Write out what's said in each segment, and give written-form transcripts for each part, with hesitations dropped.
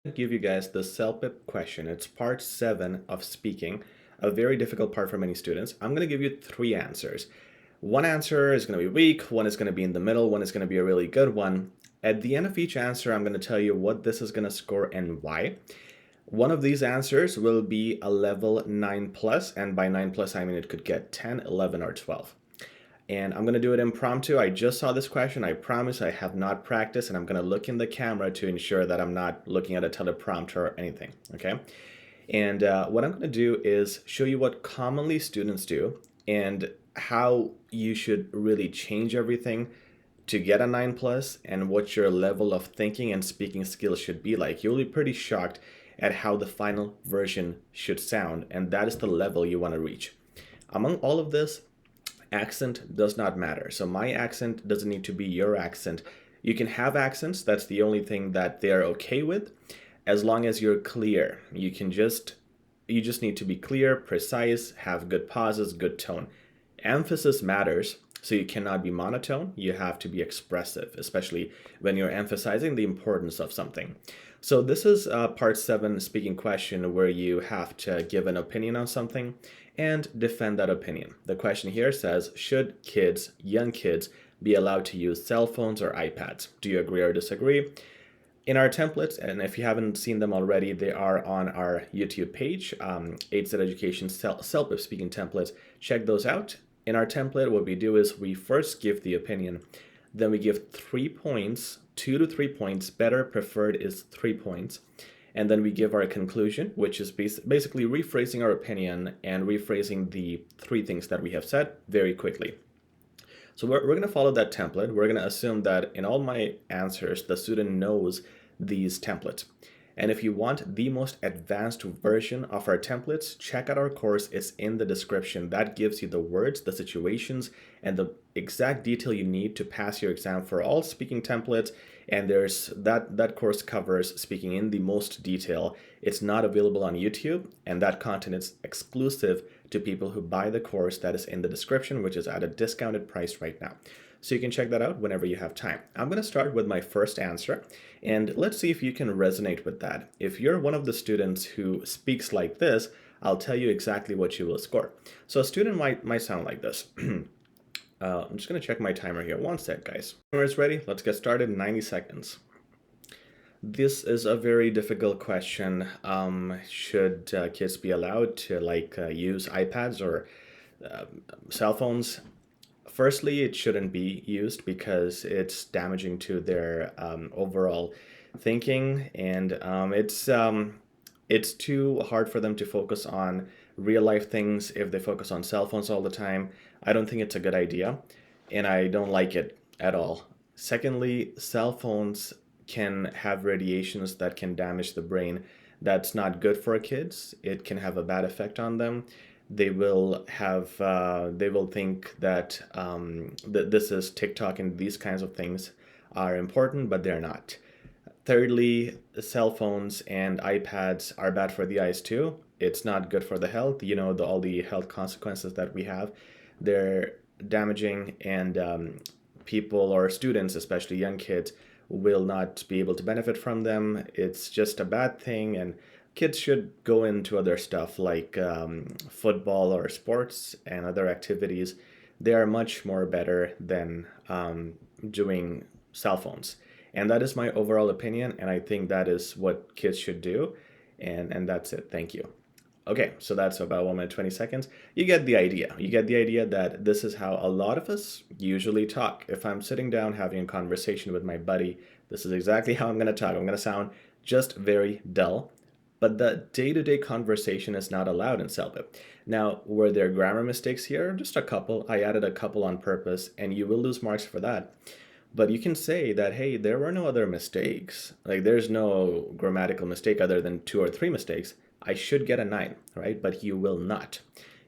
Give you guys the CELPIP question. It's part 7 of speaking, a very difficult part for many students. I'm going to give you 3 answers. One answer is going to be weak, one is going to be in the middle, one is going to be a really good one. At the end of each answer, I'm going to tell you what this is going to score and why. One of these answers will be a level 9 plus, and by 9 plus, I mean it could get 10, 11, or 12. And I'm going to do it impromptu. I just saw this question. I promise I have not practiced, and I'm going to look in the camera to ensure that I'm not looking at a teleprompter or anything, okay? And what I'm going to do is show you what commonly students do and how you should really change everything to get a 9 plus and what your level of thinking and speaking skills should be like. You'll be pretty shocked at how the final version should sound, and that is the level you want to reach. Among all of this, accent does not matter. So my accent doesn't need to be your accent. You can have accents. That's the only thing that they're okay with, as long as you're clear. You just need to be clear, precise, have good pauses, good tone. Emphasis matters, so you cannot be monotone. You have to be expressive, especially when you're emphasizing the importance of something. So this is part 7 speaking question where you have to give an opinion on something and defend that opinion. The question here says, should kids, young kids, be allowed to use cell phones or iPads? Do you agree or disagree? In our templates, and if you haven't seen them already, they are on our YouTube page, HZad Education CELPIP speaking templates. Check those out. In our template, what we do is we first give the opinion, then we give 3 points, 2 to 3 points. Better, preferred is 3 points. And then we give our conclusion, which is basically rephrasing our opinion and rephrasing the 3 things that we have said very quickly. So we're going to follow that template. We're going to assume that in all my answers, the student knows these templates. And if you want the most advanced version of our templates, check out our course. It's in the description. That gives you the words, the situations, and the exact detail you need to pass your exam for all speaking templates. And there's that course covers speaking in the most detail. It's not available on YouTube, and that content is exclusive to people who buy the course that is in the description, which is at a discounted price right now. So you can check that out whenever you have time. I'm going to start with my first answer, and let's see if you can resonate with that. If you're one of the students who speaks like this, I'll tell you exactly what you will score. So a student might sound like this. I'm just going to check my timer here. One sec, guys. Timer is ready. Let's get started in 90 seconds. This is a very difficult question. Should kids be allowed to use iPads or cell phones? Firstly, it shouldn't be used because it's damaging to their overall thinking, and it's too hard for them to focus on real life things if they focus on cell phones all the time. I don't think it's a good idea, and I don't like it at all. Secondly, cell phones can have radiations that can damage the brain. That's not good for kids. It can have a bad effect on them. They will think that this is TikTok and these kinds of things are important, but they're not. Thirdly, cell phones and iPads are bad for the eyes too. It's not good for the health. You know, all the health consequences that we have. They're damaging, and people or students, especially young kids, will not be able to benefit from them. It's just a bad thing, and kids should go into other stuff like football or sports and other activities. They are much more better than doing cell phones. And that is my overall opinion, and I think that is what kids should do. And that's it. Thank you. Okay, so that's about 1 minute 20 seconds. You get the idea. You get the idea that this is how a lot of us usually talk. If I'm sitting down having a conversation with my buddy, this is exactly how I'm going to talk. I'm going to sound just very dull. But the day-to-day conversation is not allowed in CELPIP. Now, were there grammar mistakes here? Just a couple. I added a couple on purpose, and you will lose marks for that. But you can say that, hey, there were no other mistakes. Like, there's no grammatical mistake other than 2 or 3 mistakes. I should get a 9, right? But you will not.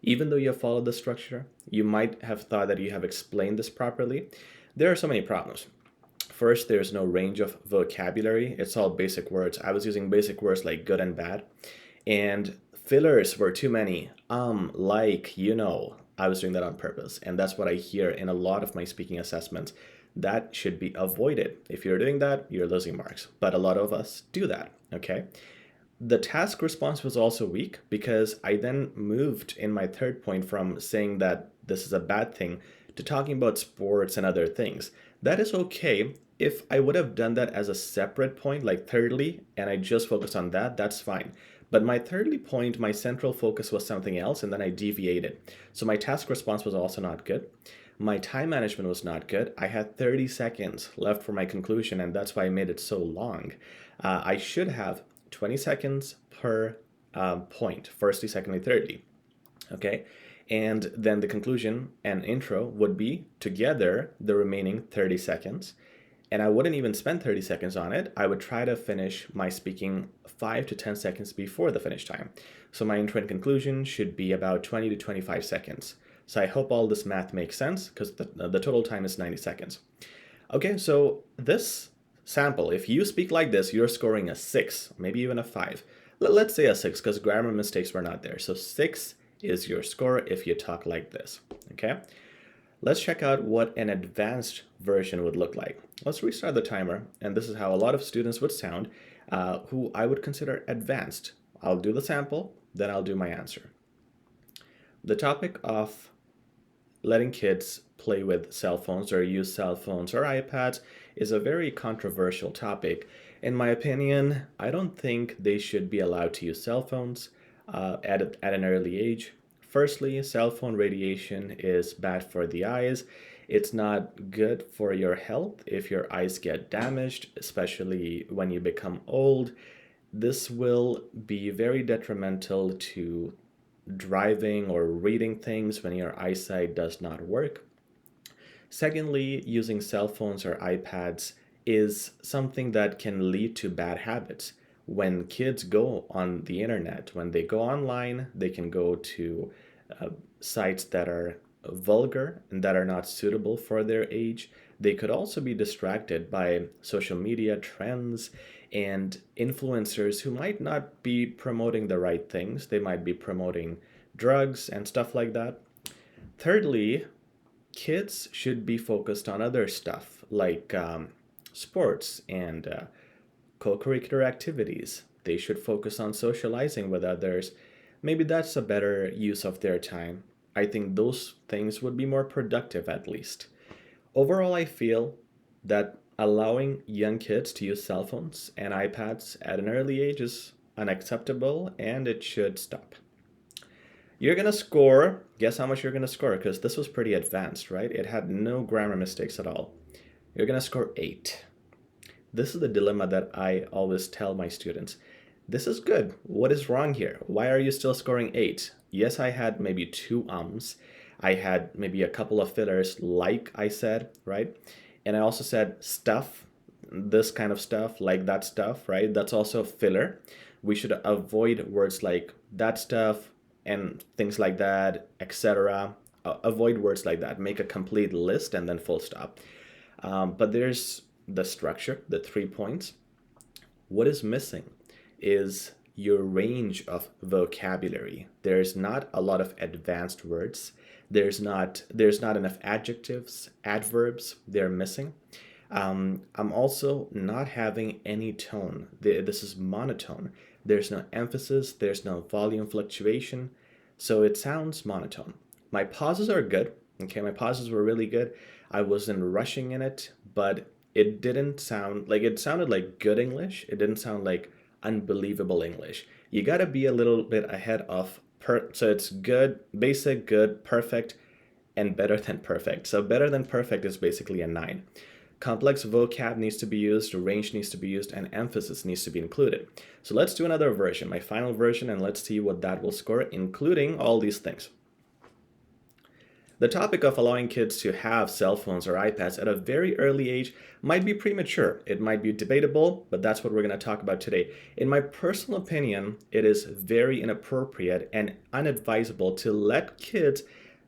Even though you have followed the structure, you might have thought that you have explained this properly. There are so many problems. First, there's no range of vocabulary. It's all basic words. I was using basic words like good and bad. And fillers were too many. Like, you know. I was doing that on purpose. And that's what I hear in a lot of my speaking assessments. That should be avoided. If you're doing that, you're losing marks. But a lot of us do that, okay? The task response was also weak because I then moved in my third point from saying that this is a bad thing to talking about sports and other things. That is okay. If I would have done that as a separate point, like thirdly, and I just focused on that, that's fine. But my thirdly point, my central focus was something else, and then I deviated. So my task response was also not good. My time management was not good. I had 30 seconds left for my conclusion, and that's why I made it so long. I should have 20 seconds per point, firstly, secondly, thirdly. Okay, and then the conclusion and intro would be together the remaining 30 seconds. And I wouldn't even spend 30 seconds on it. I would try to finish my speaking 5 to 10 seconds before the finish time. So my intro and conclusion should be about 20 to 25 seconds. So I hope all this math makes sense because the total time is 90 seconds. Okay, so this sample, if you speak like this, you're scoring a 6, maybe even a 5. Let's say a 6 because grammar mistakes were not there. So 6 is your score if you talk like this, okay? Let's check out what an advanced version would look like. Let's restart the timer, and this is how a lot of students would sound who I would consider advanced. I'll do the sample, then I'll do my answer. The topic of letting kids play with cell phones or use cell phones or iPads is a very controversial topic. In my opinion, I don't think they should be allowed to use cell phones at an early age. Firstly, cell phone radiation is bad for the eyes. It's not good for your health if your eyes get damaged, especially when you become old. This will be very detrimental to driving or reading things when your eyesight does not work. Secondly, using cell phones or iPads is something that can lead to bad habits. When kids go on the internet, when they go online, they can go to sites that are vulgar and that are not suitable for their age. They could also be distracted by social media trends and influencers who might not be promoting the right things. They might be promoting drugs and stuff like that. Thirdly, kids should be focused on other stuff like sports and co-curricular activities. They should focus on socializing with others. Maybe that's a better use of their time. I think those things would be more productive at least. Overall, I feel that allowing young kids to use cell phones and iPads at an early age is unacceptable and it should stop. You're gonna score, guess how much you're gonna score, because this was pretty advanced, right? It had no grammar mistakes at all. You're gonna score 8. This is the dilemma that I always tell my students. This is good. What is wrong here? Why are you still scoring 8? Yes, I had maybe 2 ums. I had maybe a couple of fillers, like I said, right? And I also said stuff, this kind of stuff, like that stuff, right? That's also filler. We should avoid words like that stuff and things like that, etc. Avoid words like that. Make a complete list and then full stop. But there's the structure, the 3 points. What is missing is your range of vocabulary. There's not a lot of advanced words. There's not enough adjectives, adverbs. They're missing. I'm also not having any tone. This is monotone. There's no emphasis. There's no volume fluctuation. So it sounds monotone. My pauses are good. Okay, my pauses were really good. I wasn't rushing in it, but it didn't sound like, it sounded like good English. It didn't sound like unbelievable English. You got to be a little bit ahead of so it's good, basic, good, perfect, and better than perfect. So better than perfect is basically a 9. Complex vocab needs to be used, range needs to be used, and emphasis needs to be included. So let's do another version, my final version, and let's see what that will score, including all these things. The topic of allowing kids to have cell phones or iPads at a very early age might be premature. It might be debatable, but that's what we're going to talk about today. In my personal opinion, it is very inappropriate and unadvisable to let kids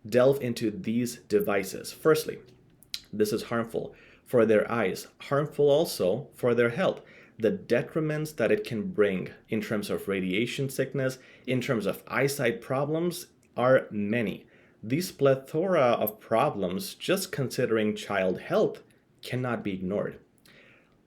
delve into these devices. Firstly, this is harmful for their eyes, harmful also for their health. The detriments that it can bring in terms of radiation sickness, in terms of eyesight problems, are many. These plethora of problems, just considering child health, cannot be ignored.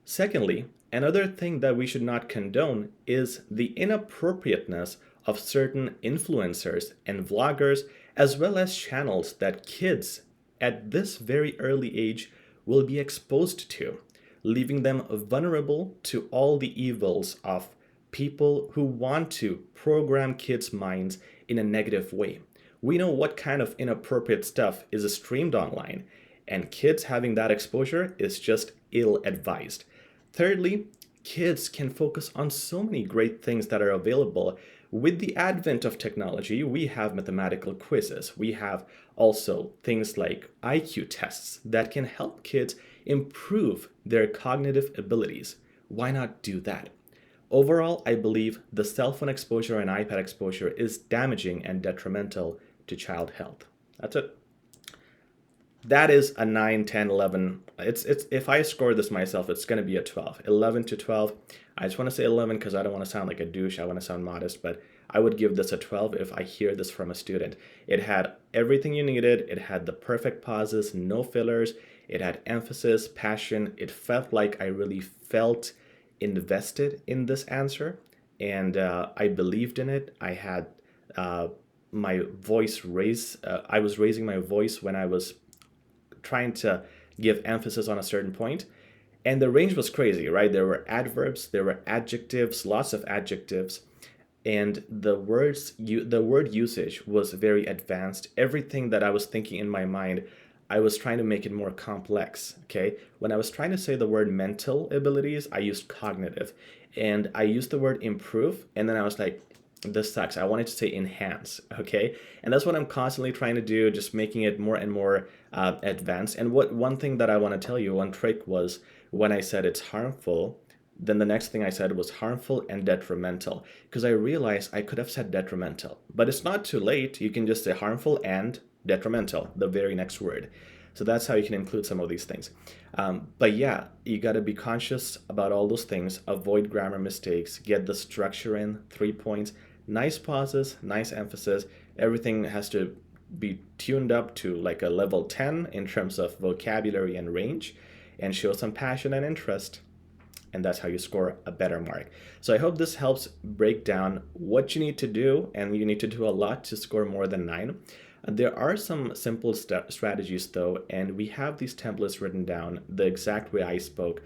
Secondly, another thing that we should not condone is the inappropriateness of certain influencers and vloggers, as well as channels that kids at this very early age will be exposed to, leaving them vulnerable to all the evils of people who want to program kids' minds in a negative way. We know what kind of inappropriate stuff is streamed online, and kids having that exposure is just ill-advised. Thirdly, kids can focus on so many great things that are available. With the advent of technology, we have mathematical quizzes. We have also things like IQ tests that can help kids improve their cognitive abilities. Why not do that? Overall, I believe the cell phone exposure and iPad exposure is damaging and detrimental to child health. That's it. That is a 9, 10, 11. It's if I score this myself, it's going to be a 12. 11 to 12. I just want to say 11 because I don't want to sound like a douche. I want to sound modest, but I would give this a 12 if I hear this from a student. It had everything you needed. It had the perfect pauses, no fillers. It had emphasis, passion. It felt like I really felt invested in this answer, and I believed in it. I had my voice raised. I was raising my voice when I was trying to give emphasis on a certain point. And the range was crazy, right? There were adverbs, there were adjectives, lots of adjectives, and the word usage was very advanced. Everything that I was thinking in my mind, I was trying to make it more complex, okay? When I was trying to say the word mental abilities, I used cognitive. And I used the word improve, and then I was like, this sucks. I wanted to say enhance, okay? And that's what I'm constantly trying to do, just making it more and more advanced. And one thing that I want to tell you, one trick was when I said it's harmful, then the next thing I said was harmful and detrimental, because I realized I could have said detrimental, but it's not too late. You can just say harmful and detrimental, the very next word. So that's how you can include some of these things. But yeah, you got to be conscious about all those things, avoid grammar mistakes, get the structure in, 3 points, nice pauses, nice emphasis. Everything has to be tuned up to like a level 10 in terms of vocabulary and range, and show some passion and interest. And that's how you score a better mark. So I hope this helps break down what you need to do, and you need to do a lot to score more than 9. There are some simple strategies though, and we have these templates written down the exact way I spoke.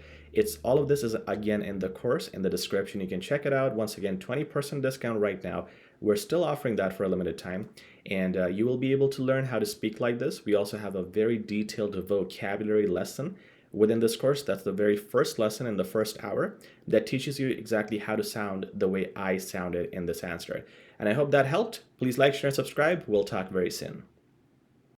All of this is again in the course, in the description. You can check it out. Once again, 20% discount right now. We're still offering that for a limited time, and you will be able to learn how to speak like this. We also have a very detailed vocabulary lesson within this course. That's the very first lesson in the first hour that teaches you exactly how to sound the way I sounded in this answer. And I hope that helped. Please like, share, and subscribe. We'll talk very soon.